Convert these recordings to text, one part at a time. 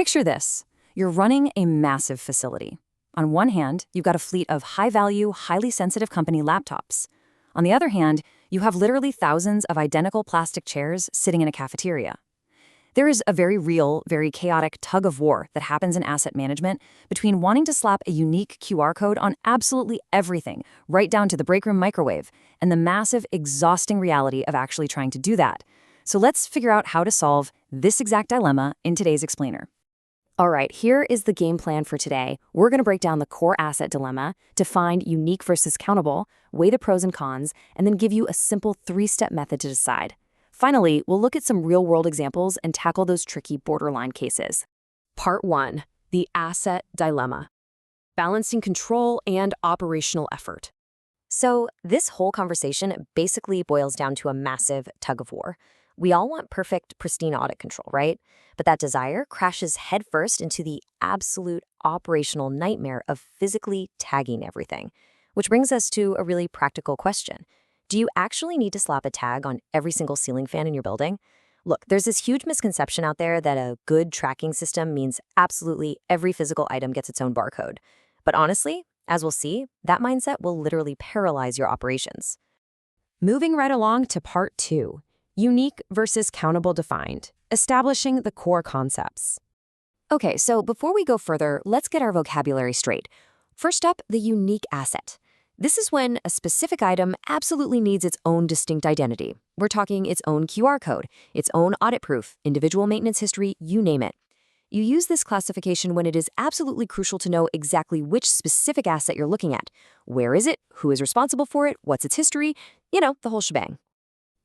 Picture this. You're running a massive facility. On one hand, you've got a fleet of high-value, highly sensitive company laptops. On the other hand, you have literally thousands of identical plastic chairs sitting in a cafeteria. There is a very real, very chaotic tug-of-war that happens in asset management between wanting to slap a unique QR code on absolutely everything, right down to the break room microwave, and the massive, exhausting reality of actually trying to do that. So let's figure out how to solve this exact dilemma in today's explainer. All right, here is the game plan for today. We're going to break down the core asset dilemma, define unique versus countable, weigh the pros and cons, and then give you a simple 3-step method to decide. Finally, we'll look at some real-world examples and tackle those tricky borderline cases. Part 1. The asset dilemma. Balancing control and operational effort. So, this whole conversation basically boils down to a massive tug-of-war. We all want perfect, pristine audit control, right? But that desire crashes headfirst into the absolute operational nightmare of physically tagging everything. Which brings us to a really practical question. Do you actually need to slap a tag on every single ceiling fan in your building? Look, there's this huge misconception out there that a good tracking system means absolutely every physical item gets its own barcode. But honestly, as we'll see, that mindset will literally paralyze your operations. Moving right along to part 2. Unique versus countable defined, establishing the core concepts. Okay, so before we go further, let's get our vocabulary straight. First up, the unique asset. This is when a specific item absolutely needs its own distinct identity. We're talking its own QR code, its own audit proof, individual maintenance history, you name it. You use this classification when it is absolutely crucial to know exactly which specific asset you're looking at. Where is it? Who is responsible for it? What's its history? The whole shebang.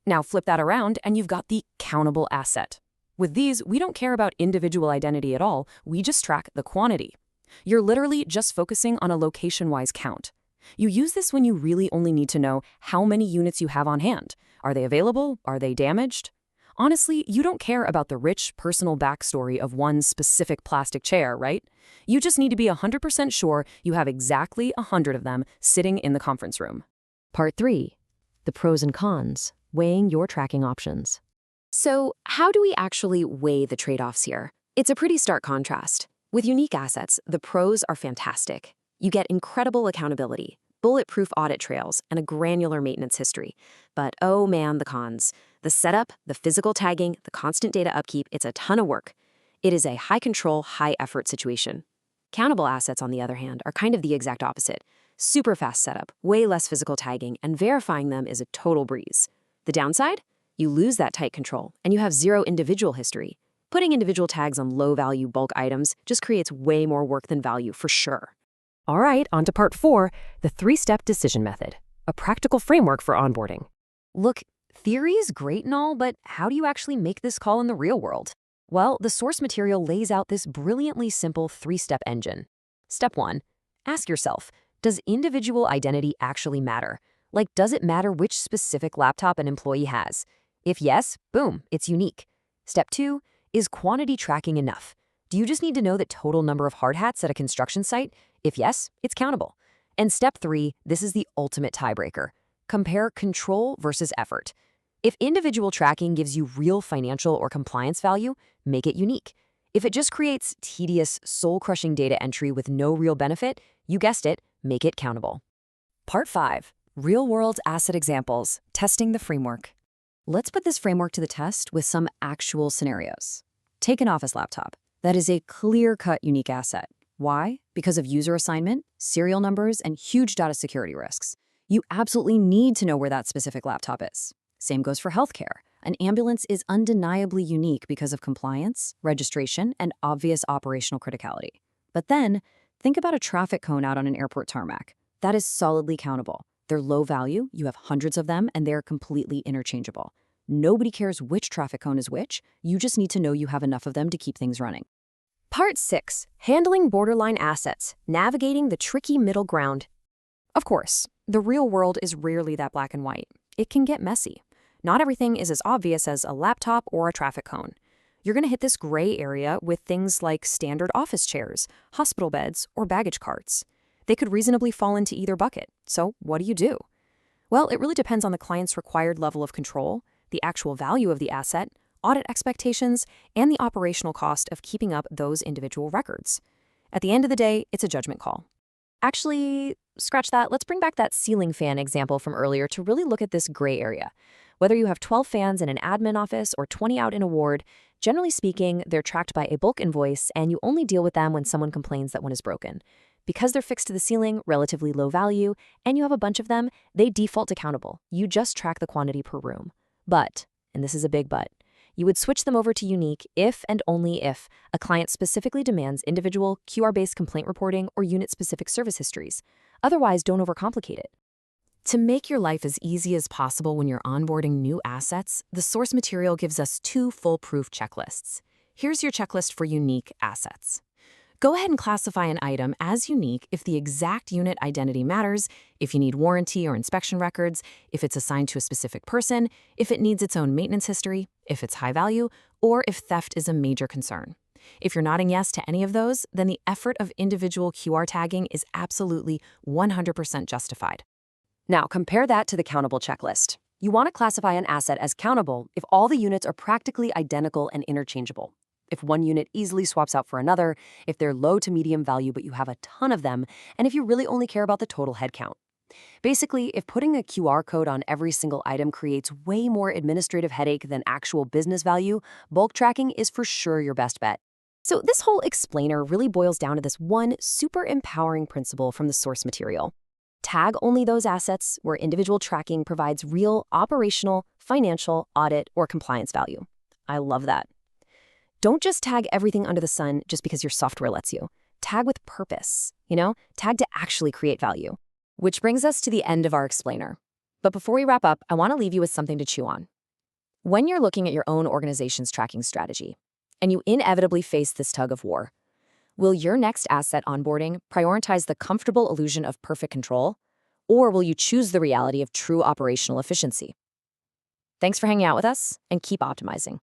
Now flip that around and you've got the countable asset. With these, we don't care about individual identity at all, we just track the quantity. You're literally just focusing on a location-wise count. You use this when you really only need to know how many units you have on hand. Are they available? Are they damaged? Honestly, you don't care about the rich, personal backstory of one specific plastic chair, right? You just need to be 100% sure you have exactly 100 of them sitting in the conference room. Part 3. The pros and cons, weighing your tracking options. So, how do we actually weigh the trade-offs here? It's a pretty stark contrast. With unique assets, the pros are fantastic. You get incredible accountability, bulletproof audit trails, and a granular maintenance history. But oh man, the cons. The setup, the physical tagging, the constant data upkeep, it's a ton of work. It is a high-control, high-effort situation. Countable assets, on the other hand, are kind of the exact opposite. Super fast setup, way less physical tagging, and verifying them is a total breeze. The downside? You lose that tight control, and you have zero individual history. Putting individual tags on low-value bulk items just creates way more work than value for sure. All right, on to part 4, the 3-step decision method, a practical framework for onboarding. Look, theory is great and all, but how do you actually make this call in the real world? Well, the source material lays out this brilliantly simple 3-step engine. Step 1, ask yourself, does individual identity actually matter? Like, does it matter which specific laptop an employee has? If yes, boom, it's unique. Step 2, is quantity tracking enough? Do you just need to know the total number of hard hats at a construction site? If yes, it's countable. And step 3, this is the ultimate tiebreaker. Compare control versus effort. If individual tracking gives you real financial or compliance value, make it unique. If it just creates tedious, soul-crushing data entry with no real benefit, you guessed it, make it countable. Part 5, real-world asset examples, testing the framework. Let's put this framework to the test with some actual scenarios. Take an office laptop. That is a clear-cut unique asset. Why? Because of user assignment, serial numbers, and huge data security risks. You absolutely need to know where that specific laptop is. Same goes for healthcare. An ambulance is undeniably unique because of compliance, registration, and obvious operational criticality. But then, think about a traffic cone out on an airport tarmac. That is solidly countable. They're low value, you have hundreds of them, and they're completely interchangeable. Nobody cares which traffic cone is which, you just need to know you have enough of them to keep things running. Part 6, handling borderline assets, navigating the tricky middle ground. Of course, the real world is rarely that black and white. It can get messy. Not everything is as obvious as a laptop or a traffic cone. You're going to hit this gray area with things like standard office chairs, hospital beds, or baggage carts. They could reasonably fall into either bucket. So what do? Well, it really depends on the client's required level of control, the actual value of the asset, audit expectations, and the operational cost of keeping up those individual records. At the end of the day, it's a judgment call. Actually, scratch that. Let's bring back that ceiling fan example from earlier to really look at this gray area. Whether you have 12 fans in an admin office or 20 out in a ward, generally speaking, they're tracked by a bulk invoice, and you only deal with them when someone complains that one is broken. Because they're fixed to the ceiling, relatively low value, and you have a bunch of them, they default to Countable. You just track the quantity per room. But, and this is a big but, you would switch them over to Unique if and only if a client specifically demands individual QR-based complaint reporting or unit-specific service histories. Otherwise, don't overcomplicate it. To make your life as easy as possible when you're onboarding new assets, the source material gives us 2 foolproof checklists. Here's your checklist for unique assets. Go ahead and classify an item as unique if the exact unit identity matters, if you need warranty or inspection records, if it's assigned to a specific person, if it needs its own maintenance history, if it's high value, or if theft is a major concern. If you're nodding yes to any of those, then the effort of individual QR tagging is absolutely 100% justified. Now, compare that to the Countable checklist. You want to classify an asset as countable if all the units are practically identical and interchangeable. If one unit easily swaps out for another, if they're low to medium value but you have a ton of them, and if you really only care about the total headcount. Basically, if putting a QR code on every single item creates way more administrative headache than actual business value, bulk tracking is for sure your best bet. So this whole explainer really boils down to this one super empowering principle from the source material. Tag only those assets where individual tracking provides real operational, financial, audit, or compliance value. I love that. Don't just tag everything under the sun just because your software lets you. Tag with purpose, Tag to actually create value. Which brings us to the end of our explainer. But before we wrap up, I want to leave you with something to chew on. When you're looking at your own organization's tracking strategy, and you inevitably face this tug of war, will your next asset onboarding prioritize the comfortable illusion of perfect control, or will you choose the reality of true operational efficiency? Thanks for hanging out with us, and keep optimizing.